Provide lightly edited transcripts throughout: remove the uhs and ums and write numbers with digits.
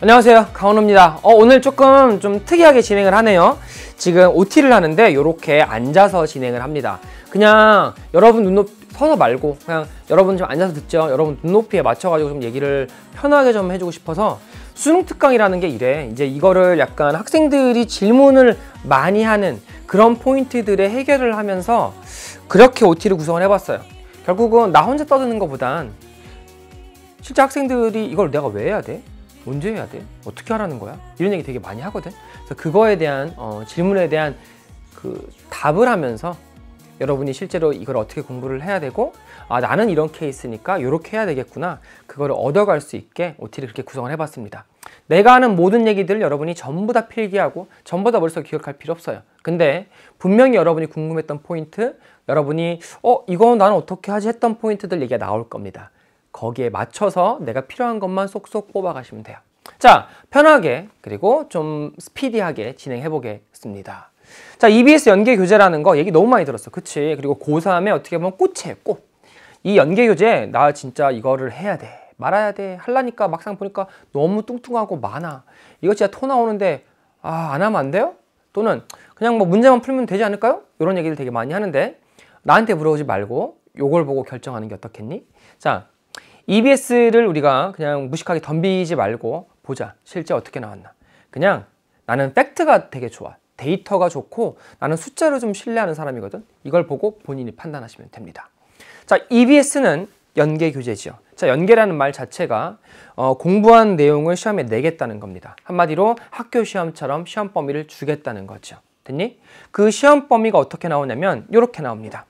안녕하세요, 강원호입니다. 오늘 조금 좀 특이하게 진행을 하네요. 지금 OT를 하는데 이렇게 앉아서 진행을 합니다. 그냥 여러분 눈높이 서서 말고 그냥 여러분 좀 앉아서 듣죠. 여러분 눈높이에 맞춰가지고 좀 얘기를 편하게 좀 해주고 싶어서 수능 특강이라는 게 이래. 이제 이거를 약간 학생들이 질문을 많이 하는 그런 포인트들의 해결을 하면서 그렇게 OT를 구성을 해봤어요. 결국은 나 혼자 떠드는 것보단 실제 학생들이 이걸 내가 왜 해야 돼? 언제 해야 돼? 어떻게 하라는 거야? 이런 얘기 되게 많이 하거든. 그래서 그거에 대한 질문에 대한 그 답을 하면서 여러분이 실제로 이걸 어떻게 공부를 해야 되고, 아 나는 이런 케이스니까 이렇게 해야 되겠구나, 그거를 얻어갈 수 있게 OT를 그렇게 구성을 해봤습니다. 내가 하는 모든 얘기들 여러분이 전부 다 필기하고 전부 다 머릿속에 기억할 필요 없어요. 근데 분명히 여러분이 궁금했던 포인트, 여러분이 이거 나는 어떻게 하지 했던 포인트들 얘기가 나올 겁니다. 거기에 맞춰서 내가 필요한 것만 쏙쏙 뽑아가시면 돼요. 자, 편하게 그리고 좀 스피디하게 진행해 보겠습니다. 자, EBS 연계교재라는 거 얘기 너무 많이 들었어. 그치? 그리고 고3에 어떻게 보면 꽃이에요, 꽃. 이 연계교재 나 진짜 이거를 해야 돼, 말아야 돼 하려니까 막상 보니까 너무 뚱뚱하고 많아. 이거 진짜 토 나오는데 안 하면 안 돼요? 또는 그냥 뭐 문제만 풀면 되지 않을까요? 이런 얘기를 되게 많이 하는데 나한테 물어보지 말고 요걸 보고 결정하는 게 어떻겠니? 자, EBS를 우리가 그냥 무식하게 덤비지 말고 보자. 실제 어떻게 나왔나. 그냥 나는 팩트가 되게 좋아. 데이터가 좋고 나는 숫자를 좀 신뢰하는 사람이거든. 이걸 보고 본인이 판단하시면 됩니다. 자, EBS는 연계교재죠. 자, 연계라는 말 자체가 공부한 내용을 시험에 내겠다는 겁니다. 한마디로 학교 시험처럼 시험 범위를 주겠다는 거죠. 됐니? 그 시험 범위가 어떻게 나오냐면 이렇게 나옵니다.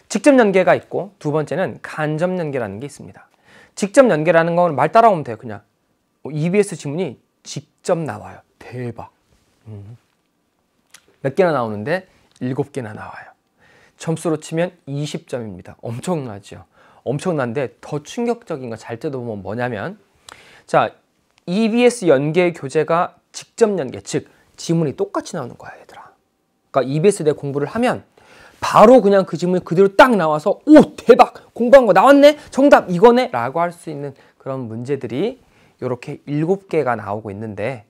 직접 연계가 있고 두 번째는 간접 연계라는 게 있습니다. 직접 연계라는 건 말 따라오면 돼요. 그냥 EBS 지문이 직접 나와요. 대박. 몇 개나 나오는데 7개나 나와요. 점수로 치면 20점입니다. 엄청나죠? 엄청난데 더 충격적인 거 잘 뜯어보면 뭐냐면, 자, EBS 연계 교재가 직접 연계, 즉 지문이 똑같이 나오는 거야, 얘들아. 그러니까 EBS 내 공부를 하면 바로 그냥 그 지문이 그대로 딱 나와서 오 대박, 공부한 거 나왔네, 정답 이거네 라고 할 수 있는 그런 문제들이 이렇게 7개가 나오고 있는데,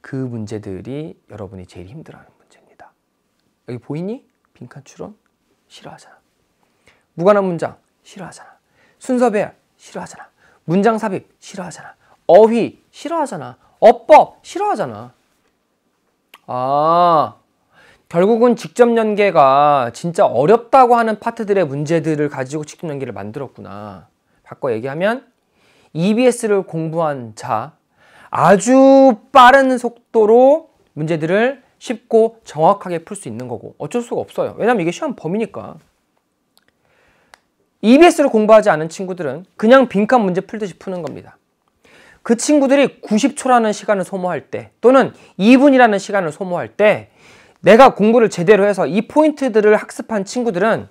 그 문제들이 여러분이 제일 힘들어하는 문제입니다. 여기 보이니? 빈칸 추론 싫어하잖아. 무관한 문장 싫어하잖아. 순서 배열 싫어하잖아. 문장 삽입 싫어하잖아. 어휘 싫어하잖아. 어법 싫어하잖아. 결국은 직접 연계가 진짜 어렵다고 하는 파트들의 문제들을 가지고 직접 연계를 만들었구나. 바꿔 얘기하면 EBS를 공부한 자, 아주 빠른 속도로 문제들을 쉽고 정확하게 풀 수 있는 거고 어쩔 수가 없어요. 왜냐면 이게 시험 범위니까. EBS를 공부하지 않은 친구들은 그냥 빈칸 문제 풀듯이 푸는 겁니다. 그 친구들이 90초라는 시간을 소모할 때, 또는 2분이라는 시간을 소모할 때, 내가 공부를 제대로 해서 이 포인트들을 학습한 친구들은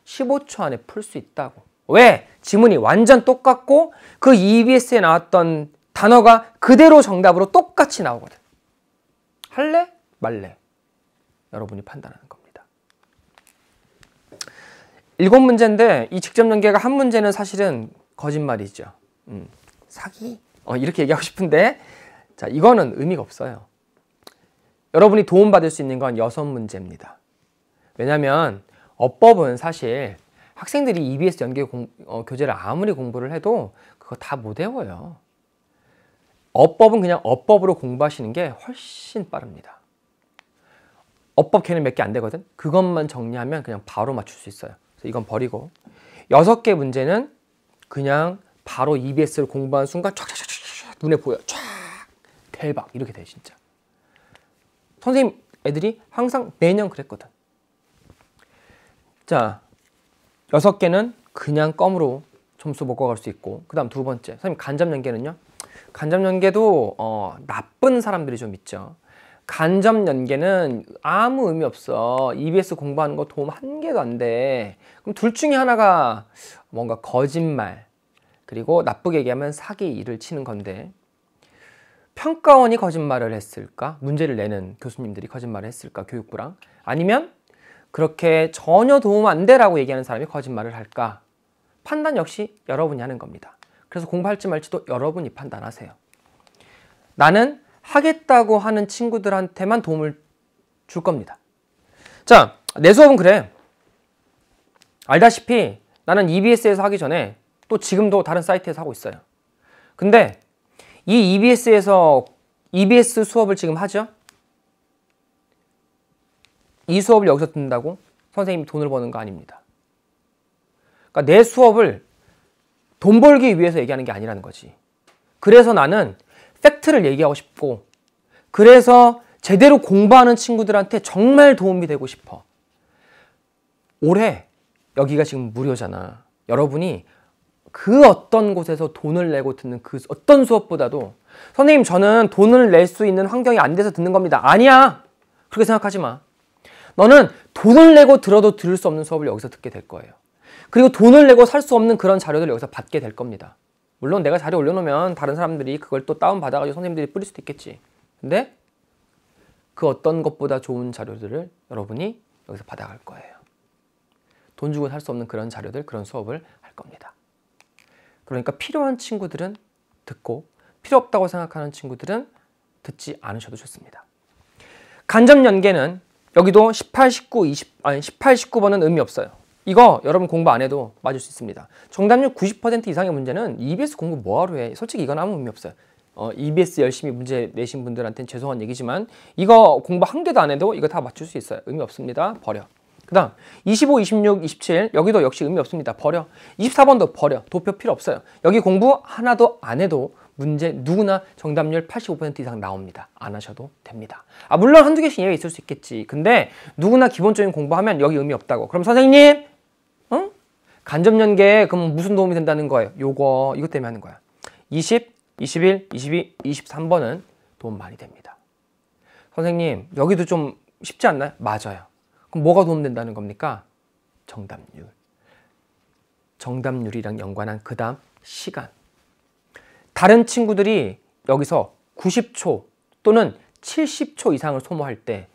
15초 안에 풀 수 있다고. 왜? 지문이 완전 똑같고 그 EBS에 나왔던 단어가 그대로 정답으로 똑같이 나오거든. 할래? 말래? 여러분이 판단하는 겁니다. 7문제인데 이 직접 연계가 한 문제는 사실은 거짓말이죠. 사기? 이렇게 얘기하고 싶은데, 자, 이거는 의미가 없어요. 여러분이 도움받을 수 있는 건 6문제입니다. 왜냐면 어법은 사실 학생들이 EBS 연계 교재를 아무리 공부를 해도 그거 다 못 외워요. 어법은 그냥 어법으로 공부하시는 게 훨씬 빠릅니다. 어법 걔는 몇 개 안 되거든? 그것만 정리하면 그냥 바로 맞출 수 있어요. 그래서 이건 버리고 6개 문제는 그냥 바로 EBS를 공부하는 순간 촥촥촥촥 눈에 보여. 촥! 대박! 이렇게 돼 진짜. 선생님 애들이 항상 매년 그랬거든. 자, 6개는 그냥 껌으로 점수 먹고 갈 수 있고, 그 다음 두 번째, 선생님 간접 연계는요? 간접 연계도 나쁜 사람들이 좀 있죠. 간접 연계는 아무 의미 없어. EBS 공부하는 거 도움 1개도 안 돼. 그럼 둘 중에 하나가 뭔가 거짓말, 그리고 나쁘게 얘기하면 사기를 치는 건데, 평가원이 거짓말을 했을까? 문제를 내는 교수님들이 거짓말을 했을까? 교육부랑? 아니면 그렇게 전혀 도움 안 돼라고 얘기하는 사람이 거짓말을 할까? 판단 역시 여러분이 하는 겁니다. 그래서 공부할지 말지도 여러분이 판단하세요. 나는 하겠다고 하는 친구들한테만 도움을 줄 겁니다. 자, 내 수업은 그래. 알다시피 나는 EBS에서 하기 전에 또 지금도 다른 사이트에서 하고 있어요. 근데 이 EBS에서 EBS 수업을 지금 하죠? 이 수업을 여기서 듣는다고 선생님이 돈을 버는 거 아닙니다. 그러니까 내 수업을 돈 벌기 위해서 얘기하는 게 아니라는 거지. 그래서 나는 팩트를 얘기하고 싶고, 그래서 제대로 공부하는 친구들한테 정말 도움이 되고 싶어. 올해 여기가 지금 무료잖아. 여러분이 그 어떤 곳에서 돈을 내고 듣는 그 어떤 수업보다도 선생님 저는 돈을 낼 수 있는 환경이 안 돼서 듣는 겁니다. 아니야. 그렇게 생각하지 마. 너는 돈을 내고 들어도 들을 수 없는 수업을 여기서 듣게 될 거예요. 그리고 돈을 내고 살 수 없는 그런 자료들을 여기서 받게 될 겁니다. 물론 내가 자료 올려놓으면 다른 사람들이 그걸 또 다운받아가지고 선생님들이 뿌릴 수도 있겠지. 근데 그 어떤 것보다 좋은 자료들을 여러분이 여기서 받아갈 거예요. 돈 주고 살 수 없는 그런 자료들, 그런 수업을 할 겁니다. 그러니까 필요한 친구들은 듣고 필요 없다고 생각하는 친구들은 듣지 않으셔도 좋습니다. 간접 연계는 여기도 18, 19, 19번은 의미 없어요. 이거 여러분 공부 안 해도 맞을 수 있습니다. 정답률 90% 이상의 문제는 EBS 공부 뭐하러 해? 솔직히 이건 아무 의미 없어요. EBS 열심히 문제 내신 분들한테는 죄송한 얘기지만 이거 공부 한 개도 안 해도 이거 다 맞출 수 있어요. 의미 없습니다. 버려. 그 다음 25, 26, 27 여기도 역시 의미 없습니다. 버려. 24번도 버려. 도표 필요 없어요. 여기 공부 하나도 안 해도 문제 누구나 정답률 85% 이상 나옵니다. 안 하셔도 됩니다. 물론 한두 개씩 예외 있을 수 있겠지. 근데 누구나 기본적인 공부하면 여기 의미 없다고. 그럼 선생님 간접 연계 그럼 무슨 도움이 된다는 거예요? 이것 때문에 하는 거야. 20, 21, 22, 23번은 도움 많이 됩니다. 선생님 여기도 좀 쉽지 않나요? 맞아요. 그럼 뭐가 도움된다는 겁니까? 정답률. 정답률이랑 연관한 그 다음 시간. 다른 친구들이 여기서 90초 또는 70초 이상을 소모할 때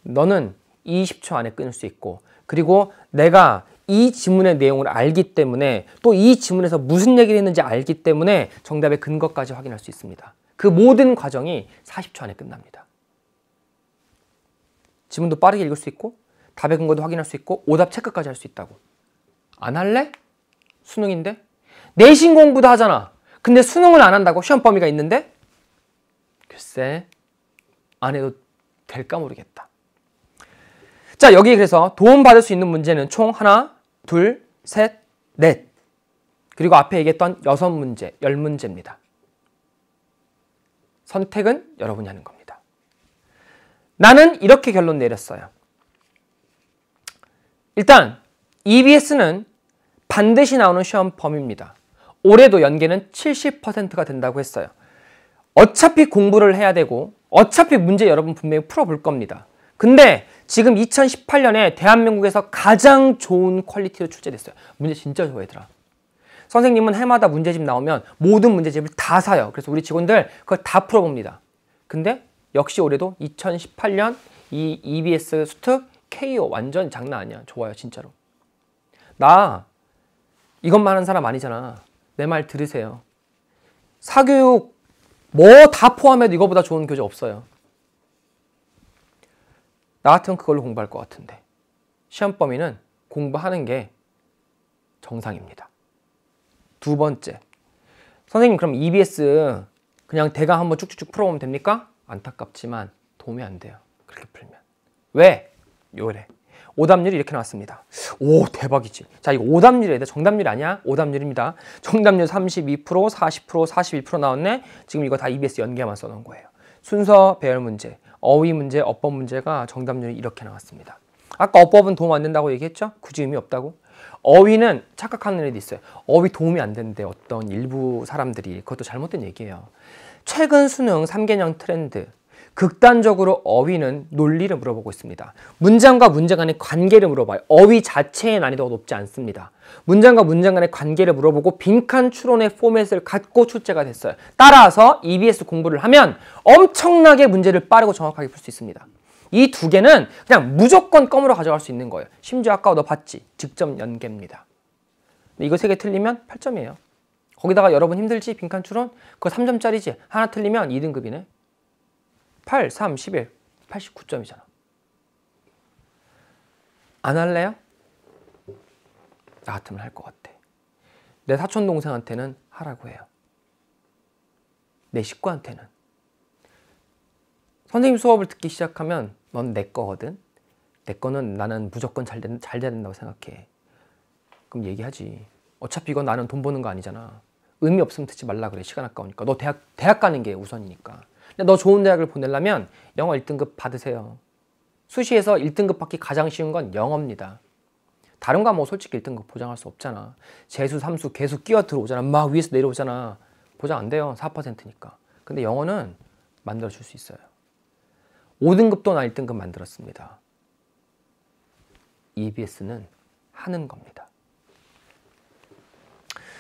너는 20초 안에 끊을 수 있고, 그리고 내가 이 지문의 내용을 알기 때문에 또 이 지문에서 무슨 얘기를 했는지 알기 때문에 정답의 근거까지 확인할 수 있습니다. 그 모든 과정이 40초 안에 끝납니다. 지문도 빠르게 읽을 수 있고 답의 근거도 확인할 수 있고 오답 체크까지 할 수 있다고. 안 할래? 수능인데? 내신 공부도 하잖아. 근데 수능을 안 한다고? 시험 범위가 있는데? 글쎄 안 해도 될까 모르겠다. 자, 여기 그래서 도움받을 수 있는 문제는 총 하나, 둘, 셋, 넷. 그리고 앞에 얘기했던 6문제, 10문제입니다. 선택은 여러분이 하는 겁니다. 나는 이렇게 결론 내렸어요. 일단 EBS는 반드시 나오는 시험 범위입니다. 올해도 연계는 70%가 된다고 했어요. 어차피 공부를 해야 되고 어차피 문제 여러분 분명히 풀어볼 겁니다. 근데 지금 2018년에 대한민국에서 가장 좋은 퀄리티로 출제됐어요. 문제 진짜 좋아 얘들아. 선생님은 해마다 문제집 나오면 모든 문제집을 다 사요. 그래서 우리 직원들 그걸 다 풀어봅니다. 근데 역시 올해도 2018년 이 EBS 수특 KO 완전 장난 아니야. 좋아요 진짜로. 나 이것만 하는 사람 아니잖아. 내 말 들으세요. 사교육 뭐 다 포함해도 이거보다 좋은 교재 없어요. 나 같으면 그걸로 공부할 것 같은데. 시험 범위는 공부하는 게 정상입니다. 두 번째, 선생님 그럼 EBS 그냥 대강 한번 쭉쭉쭉 풀어보면 됩니까? 안타깝지만 도움이 안 돼요. 그렇게 풀면. 왜? 요래. 오답률이 이렇게 나왔습니다. 오 대박이지. 자 이거 오답률이에요. 정답률 아니야? 오답률입니다. 정답률 32%, 40%, 41% 나왔네. 지금 이거 다 EBS 연계만 써놓은 거예요. 순서 배열 문제, 어휘 문제, 어법 문제가 정답률이 이렇게 나왔습니다. 아까 어법은 도움 안 된다고 얘기했죠? 굳이 의미 없다고. 어휘는 착각하는 애도 있어요. 어휘 도움이 안 되는데 어떤 일부 사람들이 그것도 잘못된 얘기예요. 최근 수능 3개년 트렌드. 극단적으로 어휘는 논리를 물어보고 있습니다. 문장과 문장 간의 관계를 물어봐요. 어휘 자체의 난이도가 높지 않습니다. 문장과 문장 간의 관계를 물어보고 빈칸 추론의 포맷을 갖고 출제가 됐어요. 따라서 EBS 공부를 하면 엄청나게 문제를 빠르고 정확하게 풀 수 있습니다. 이 두 개는 그냥 무조건 껌으로 가져갈 수 있는 거예요. 심지어 아까 너 봤지? 직접 연계입니다. 이거 3개 틀리면 8점이에요. 거기다가 여러분 힘들지? 빈칸 추론? 그거 3점짜리지? 하나 틀리면 2등급이네. 8, 3, 11, 89점이잖아. 안 할래요? 나 같으면 할 것 같아. 내 사촌 동생한테는 하라고 해요. 내 식구한테는. 선생님 수업을 듣기 시작하면 넌 내 거거든. 내 거는 나는 무조건 잘 돼야 된다고 생각해. 그럼 얘기하지. 어차피 이건 나는 돈 버는 거 아니잖아. 의미 없으면 듣지 말라 그래. 시간 아까우니까. 너 대학 가는 게 우선이니까. 근데 너 좋은 대학을 보내려면 영어 1등급 받으세요. 수시에서 1등급 받기 가장 쉬운 건 영어입니다. 다른 과목 솔직히 1등급 보장할 수 없잖아. 재수, 삼수, 계수 끼어 들어오잖아. 막 위에서 내려오잖아. 보장 안 돼요. 4%니까. 근데 영어는 만들어줄 수 있어요. 5등급도 나 1등급 만들었습니다. EBS는 하는 겁니다.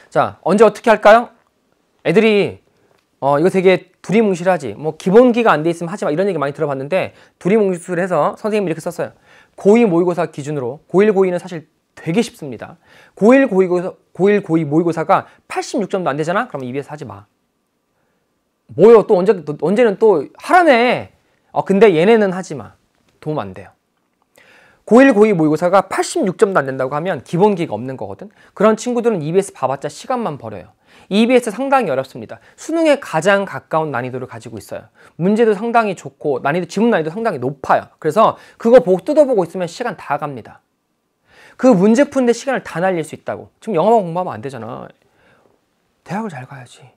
자, 언제 어떻게 할까요? 애들이 이거 되게 두리뭉실하지. 뭐 기본기가 안 돼 있으면 하지 마 이런 얘기 많이 들어봤는데 두리뭉실해서 선생님이 이렇게 썼어요. 고2 모의고사 기준으로 고1 고2는 사실 되게 쉽습니다. 고1 고2 모의고사가 86점도 안 되잖아? 그럼 EBS 하지 마. 뭐요? 또 언제는 또 하라네. 근데 얘네는 하지 마. 도움 안 돼요. 고1 고2 모의고사가 86점도 안 된다고 하면 기본기가 없는 거거든. 그런 친구들은 EBS 봐봤자 시간만 버려요. EBS 상당히 어렵습니다. 수능에 가장 가까운 난이도를 가지고 있어요. 문제도 상당히 좋고 지문 난이도 상당히 높아요. 그래서 그거 보고 뜯어보고 있으면 시간 다 갑니다. 그 문제 푸는데 시간을 다 날릴 수 있다고. 지금 영어만 공부하면 안 되잖아. 대학을 잘 가야지.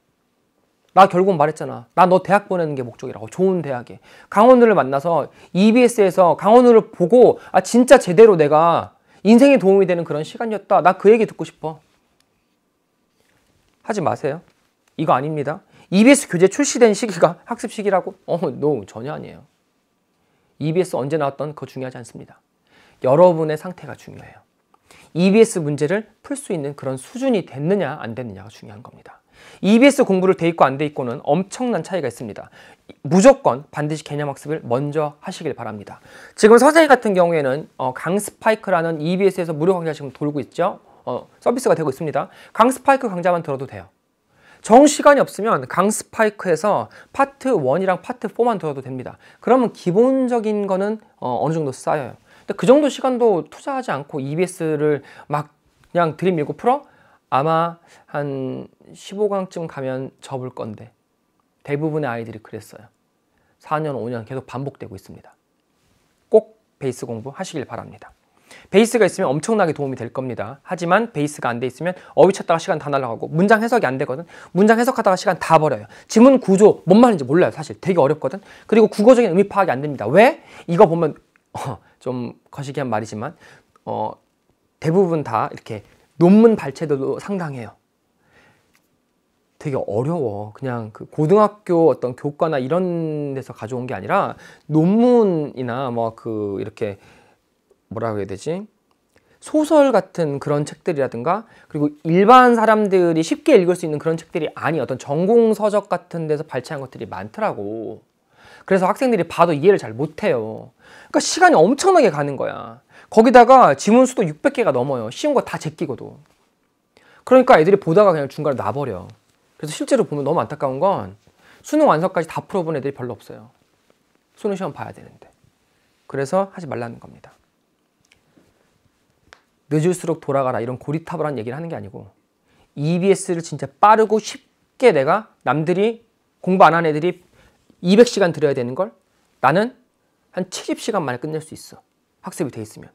나 결국 말했잖아. 나 너 대학 보내는 게 목적이라고. 좋은 대학에. 강원우를 만나서 EBS에서 강원우를 보고 진짜 제대로 내가 인생에 도움이 되는 그런 시간이었다. 나 그 얘기 듣고 싶어. 하지 마세요. 이거 아닙니다. EBS 교재 출시된 시기가 학습 시기라고? no, 전혀 아니에요. EBS 언제 나왔던 그거 중요하지 않습니다. 여러분의 상태가 중요해요. EBS 문제를 풀 수 있는 그런 수준이 됐느냐 안 됐느냐가 중요한 겁니다. EBS 공부를 돼 있고 안 돼 있고는 엄청난 차이가 있습니다. 무조건 반드시 개념학습을 먼저 하시길 바랍니다. 지금 선생님 같은 경우에는 강스파이크라는 EBS에서 무료 강좌가 지금 돌고 있죠. 서비스가 되고 있습니다. 강스파이크 강좌만 들어도 돼요. 정 시간이 없으면 강스파이크에서 파트 1이랑 파트 4만 들어도 됩니다. 그러면 기본적인 거는 어느 정도 쌓여요. 근데 그 정도 시간도 투자하지 않고 EBS를 막 그냥 들이밀고 풀어? 아마 한 15강쯤 가면 접을 건데 대부분의 아이들이 그랬어요. 4년, 5년 계속 반복되고 있습니다. 꼭 베이스 공부 하시길 바랍니다. 베이스가 있으면 엄청나게 도움이 될 겁니다. 하지만 베이스가 안 돼 있으면 어휘 찾다가 시간 다 날아가고 문장 해석이 안 되거든. 문장 해석하다가 시간 다 버려요. 지문 구조 뭔 말인지 몰라요. 사실 되게 어렵거든. 그리고 국어적인 의미 파악이 안 됩니다. 왜? 이거 보면 좀 거시기한 말이지만 대부분 다 이렇게 논문 발췌도도 상당해요. 되게 어려워. 그냥 그 고등학교 어떤 교과나 이런 데서 가져온 게 아니라 논문이나 이렇게 뭐라고 해야 되지? 소설 같은 그런 책들이라든가 그리고 일반 사람들이 쉽게 읽을 수 있는 그런 책들이 아니 어떤 전공 서적 같은 데서 발췌한 것들이 많더라고. 그래서 학생들이 봐도 이해를 잘 못해요. 그러니까 시간이 엄청나게 가는 거야. 거기다가 지문 수도 600개가 넘어요. 쉬운 거 다 제끼고도. 그러니까 애들이 보다가 그냥 중간에 놔버려. 그래서 실제로 보면 너무 안타까운 건 수능 완성까지 다 풀어본 애들이 별로 없어요. 수능 시험 봐야 되는데. 그래서 하지 말라는 겁니다. 늦을수록 돌아가라 이런 고리타분한 얘기를 하는 게 아니고 EBS를 진짜 빠르고 쉽게 내가 남들이 공부 안 한 애들이 200시간 들여야 되는 걸 나는 한 70시간 만에 끝낼 수 있어. 학습이 돼 있으면.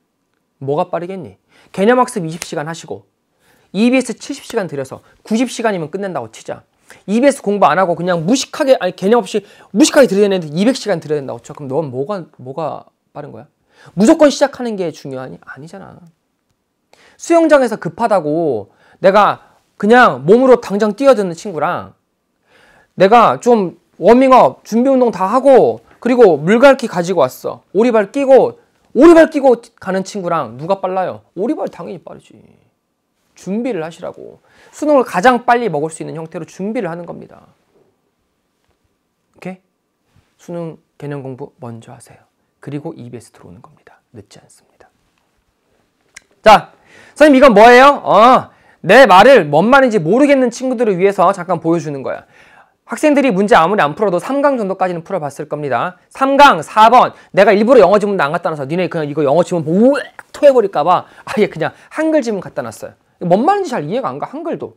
뭐가 빠르겠니? 개념학습 20시간 하시고 EBS 70시간 들여서 90시간이면 끝낸다고 치자. EBS 공부 안 하고 그냥 무식하게 개념 없이 무식하게 들여야 되는데 200시간 들여야 된다고 쳐. 그럼 넌 뭐가 빠른 거야? 무조건 시작하는 게 중요하니? 아니잖아. 수영장에서 급하다고 내가 그냥 몸으로 당장 뛰어드는 친구랑 내가 좀 워밍업, 준비운동 다 하고 그리고 물갈퀴 가지고 왔어. 오리발 끼고 가는 친구랑 누가 빨라요? 오리발 당연히 빠르지. 준비를 하시라고. 수능을 가장 빨리 먹을 수 있는 형태로 준비를 하는 겁니다. 오케이? 수능 개념 공부 먼저 하세요. 그리고 EBS 들어오는 겁니다. 늦지 않습니다. 자, 선생님 이건 뭐예요? 내 말을 뭔 말인지 모르겠는 친구들을 위해서 잠깐 보여주는 거야. 학생들이 문제 아무리 안 풀어도 3강 정도까지는 풀어봤을 겁니다. 3강 4번 내가 일부러 영어 지문도 안 갖다 놔서 니네 그냥 이거 영어 지문 보고 토해버릴까봐 아예 그냥 한글 지문 갖다 놨어요. 뭔 말인지 잘 이해가 안 가, 한글도.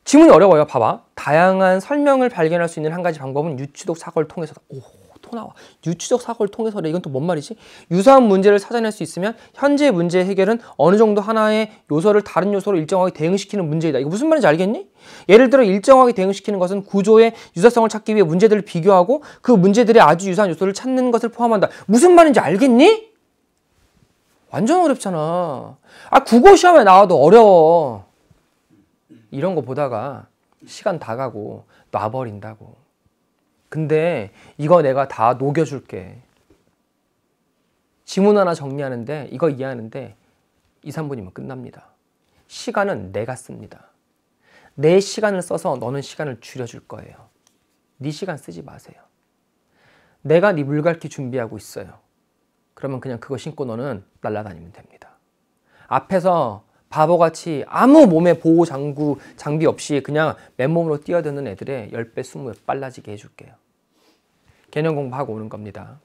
지문이 어려워요. 봐봐. 다양한 설명을 발견할 수 있는 한 가지 방법은 유추적 사고를 통해서다. 오, 또 나와. 유추적 사고를 통해서래. 이건 또 뭔 말이지? 유사한 문제를 찾아낼 수 있으면 현재 문제 해결은 어느 정도 하나의 요소를 다른 요소로 일정하게 대응시키는 문제이다. 이거 무슨 말인지 알겠니? 예를 들어 일정하게 대응시키는 것은 구조의 유사성을 찾기 위해 문제들을 비교하고 그 문제들의 아주 유사한 요소를 찾는 것을 포함한다. 무슨 말인지 알겠니? 완전 어렵잖아. 아, 국어 시험에 나와도 어려워. 이런 거 보다가 시간 다 가고 놔버린다고. 근데 이거 내가 다 녹여줄게. 지문 하나 정리하는데 이거 이해하는데 2, 3분이면 끝납니다. 시간은 내가 씁니다. 내 시간을 써서 너는 시간을 줄여줄 거예요. 네 시간 쓰지 마세요. 내가 네 물갈퀴 준비하고 있어요. 그러면 그냥 그거 신고 너는 날아다니면 됩니다. 앞에서 바보같이 아무 몸에 보호 장비 없이 그냥 맨몸으로 뛰어드는 애들의 10배, 20배 빨라지게 해줄게요. 개념 공부하고 오는 겁니다.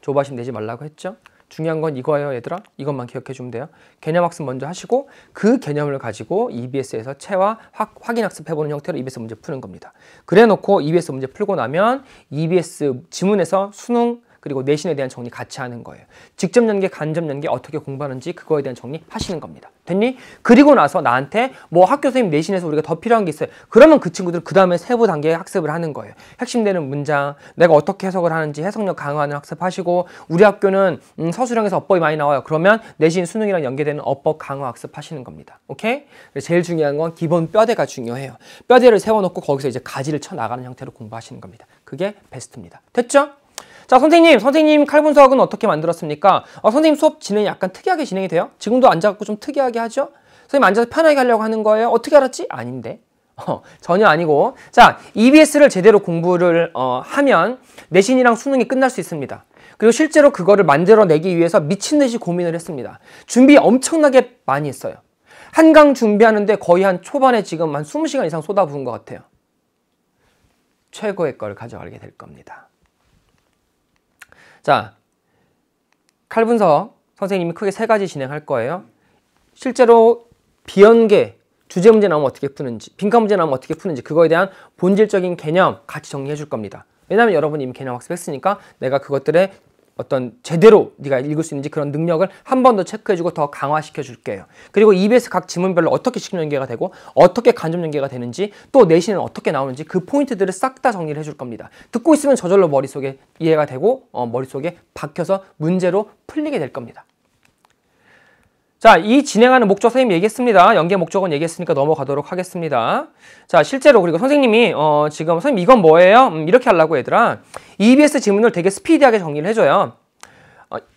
조바심 내지 말라고 했죠? 중요한 건 이거예요, 얘들아. 이것만 기억해 주면 돼요. 개념 학습 먼저 하시고 그 개념을 가지고 EBS에서 체와 확인 학습해보는 형태로 EBS 문제 푸는 겁니다. 그래 놓고 EBS 문제 풀고 나면 EBS 지문에서 수능 그리고 내신에 대한 정리 같이 하는 거예요. 직접 연계, 간접 연계 어떻게 공부하는지 그거에 대한 정리 하시는 겁니다. 됐니? 그리고 나서 나한테 뭐 학교 선생님 내신에서 우리가 더 필요한 게 있어요. 그러면 그 친구들 그 다음에 세부 단계의 학습을 하는 거예요. 핵심되는 문장, 내가 어떻게 해석을 하는지 해석력 강화하는 학습하시고 우리 학교는 서술형에서 어법이 많이 나와요. 그러면 내신 수능이랑 연계되는 어법 강화 학습하시는 겁니다. 오케이? 제일 중요한 건 기본 뼈대가 중요해요. 뼈대를 세워놓고 거기서 이제 가지를 쳐나가는 형태로 공부하시는 겁니다. 그게 베스트입니다. 됐죠? 자, 선생님 칼분 수학은 어떻게 만들었습니까? 선생님 수업 진행이 약간 특이하게 진행이 돼요? 지금도 앉아갖고 좀 특이하게 하죠? 선생님 앉아서 편하게 하려고 하는 거예요? 어떻게 알았지? 아닌데. 전혀 아니고. 자, EBS를 제대로 공부를 하면 내신이랑 수능이 끝날 수 있습니다. 그리고 실제로 그거를 만들어내기 위해서 미친 듯이 고민을 했습니다. 준비 엄청나게 많이 했어요. 한 강 준비하는데 거의 한 초반에 지금 한 20시간 이상 쏟아부은 것 같아요. 최고의 걸 가져가게 될 겁니다. 자, 칼분석 선생님이 크게 3가지 진행할 거예요. 실제로 비연계, 주제 문제 나오면 어떻게 푸는지, 빈칸 문제 나오면 어떻게 푸는지 그거에 대한 본질적인 개념 같이 정리해 줄 겁니다. 왜냐하면 여러분이 이미 개념 학습했으니까 내가 그것들의 어떤 제대로 네가 읽을 수 있는지 그런 능력을 한 번 더 체크해주고 더 강화시켜 줄게요. 그리고 EBS 각 지문별로 어떻게 직접 연계가 되고 어떻게 간접 연계가 되는지 또 내신은 어떻게 나오는지 그 포인트들을 싹 다 정리를 해줄 겁니다. 듣고 있으면 저절로 머릿속에 이해가 되고 머릿속에 박혀서 문제로 풀리게 될 겁니다. 자, 이 진행하는 목적 선생님 얘기했습니다. 연계 목적은 얘기했으니까 넘어가도록 하겠습니다. 자, 실제로 그리고 선생님이 지금 선생님 이건 뭐예요? 이렇게 하려고 얘들아. EBS 지문을 되게 스피디하게 정리를 해줘요.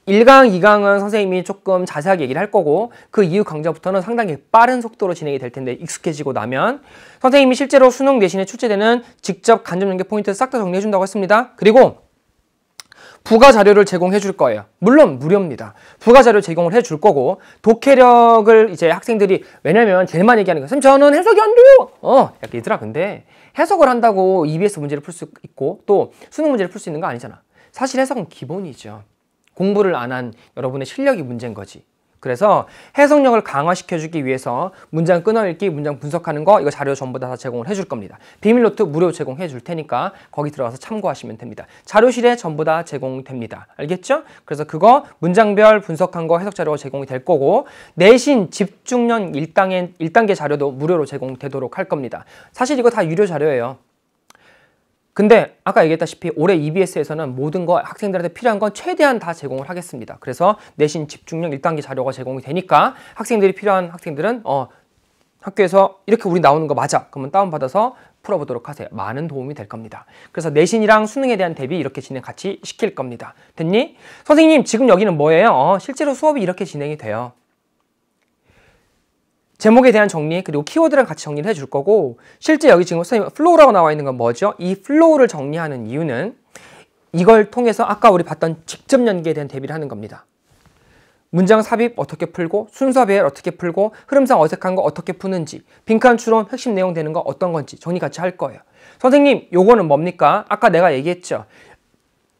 1강, 2강은 선생님이 조금 자세하게 얘기를 할 거고 그 이후 강좌부터는 상당히 빠른 속도로 진행이 될 텐데 익숙해지고 나면 선생님이 실제로 수능 내신에 출제되는 직접 간접 연계 포인트를 싹 다 정리해 준다고 했습니다. 그리고 부가 자료를 제공해 줄 거예요. 물론 무료입니다. 부가 자료 제공을 해 줄 거고 독해력을 이제 학생들이 왜냐면 제일 많이 얘기하는 거 선생님 저는 해석이 안 돼요. 얘들아 근데 해석을 한다고 EBS 문제를 풀 수 있고 또 수능 문제를 풀 수 있는 거 아니잖아. 사실 해석은 기본이죠. 공부를 안 한 여러분의 실력이 문제인 거지. 그래서 해석력을 강화시켜주기 위해서 문장 끊어읽기, 문장 분석하는 거 이거 자료 전부 다 제공을 해줄 겁니다. 비밀 노트 무료 제공해 줄 테니까 거기 들어가서 참고하시면 됩니다. 자료실에 전부 다 제공됩니다. 알겠죠? 그래서 그거 문장별 분석한 거 해석 자료가 제공이 될 거고 내신 집중력 1단계 자료도 무료로 제공되도록 할 겁니다. 사실 이거 다 유료 자료예요. 근데 아까 얘기했다시피 올해 EBS에서는 모든 거 학생들한테 필요한 건 최대한 다 제공을 하겠습니다. 그래서 내신 집중력 1단계 자료가 제공이 되니까 학생들이 필요한 학생들은 학교에서 이렇게 우리 나오는 거 맞아. 그러면 다운받아서 풀어보도록 하세요. 많은 도움이 될 겁니다. 그래서 내신이랑 수능에 대한 대비 이렇게 진행 같이 시킬 겁니다. 됐니? 선생님 지금 여기는 뭐예요? 실제로 수업이 이렇게 진행이 돼요. 제목에 대한 정리 그리고 키워드랑 같이 정리를 해줄 거고 실제 여기 지금 선생님 플로우라고 나와 있는 건 뭐죠? 이 플로우를 정리하는 이유는 이걸 통해서 아까 우리 봤던 직접 연계에 대한 대비를 하는 겁니다. 문장 삽입 어떻게 풀고, 순서 배열 어떻게 풀고, 흐름상 어색한 거 어떻게 푸는지, 빈칸 추론 핵심 내용 되는 거 어떤 건지 정리 같이 할 거예요. 선생님, 요거는 뭡니까? 아까 내가 얘기했죠.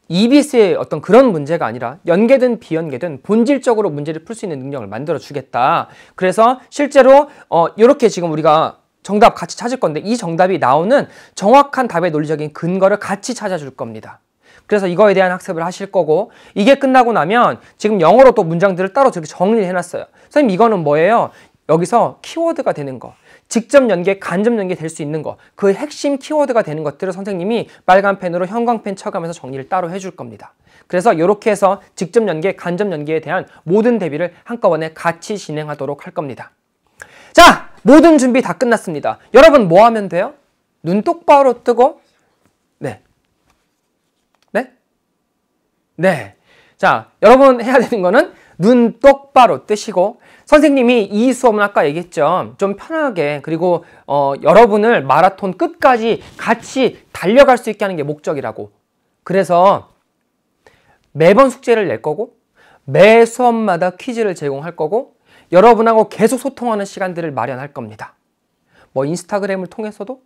EBS의 어떤 그런 문제가 아니라 연계든 비연계든 본질적으로 문제를 풀 수 있는 능력을 만들어 주겠다. 그래서 실제로 이렇게 지금 우리가 정답 같이 찾을 건데 이 정답이 나오는 정확한 답의 논리적인 근거를 같이 찾아줄 겁니다. 그래서 이거에 대한 학습을 하실 거고, 이게 끝나고 나면 지금 영어로 또 문장들을 따로 저렇게 정리를 해놨어요. 선생님, 이거는 뭐예요? 여기서 키워드가 되는 거, 직접 연계, 간접 연계 될 수 있는 거, 그 핵심 키워드가 되는 것들을 선생님이 빨간 펜으로 형광펜 쳐가면서 정리를 따로 해줄 겁니다. 그래서 이렇게 해서 직접 연계, 간접 연계에 대한 모든 대비를 한꺼번에 같이 진행하도록 할 겁니다. 자, 모든 준비 다 끝났습니다. 여러분 뭐 하면 돼요? 눈 똑바로 뜨고, 네. 자, 여러분 해야 되는 거는 눈 똑바로 뜨시고, 선생님이 이 수업은 아까 얘기했죠. 좀 편하게, 그리고 여러분을 마라톤 끝까지 같이 달려갈 수 있게 하는 게 목적이라고. 그래서 매번 숙제를 낼 거고, 매 수업마다 퀴즈를 제공할 거고, 여러분하고 계속 소통하는 시간들을 마련할 겁니다. 뭐 인스타그램을 통해서도,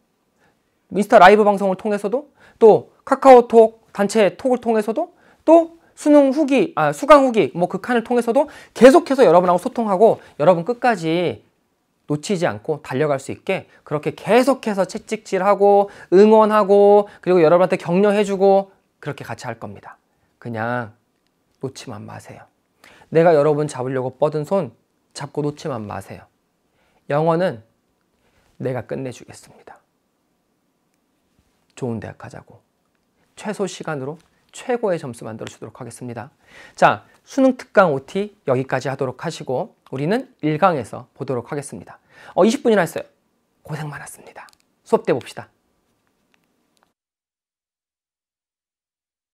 인스타 라이브 방송을 통해서도, 또 카카오톡 단체 톡을 통해서도, 또 수능 후기, 수강 후기, 뭐 그 칸을 통해서도 계속해서 여러분하고 소통하고 여러분 끝까지 놓치지 않고 달려갈 수 있게 그렇게 계속해서 채찍질하고 응원하고 그리고 여러분한테 격려해주고 그렇게 같이 할 겁니다. 그냥 놓지만 마세요. 내가 여러분 잡으려고 뻗은 손 잡고 놓지만 마세요. 영어는 내가 끝내주겠습니다. 좋은 대학 가자고. 최소 시간으로 최고의 점수 만들어 주도록 하겠습니다. 자, 수능 특강 OT 여기까지 하도록 하시고 우리는 1강에서 보도록 하겠습니다. 20분이나 했어요. 고생 많았습니다. 수업 때 봅시다.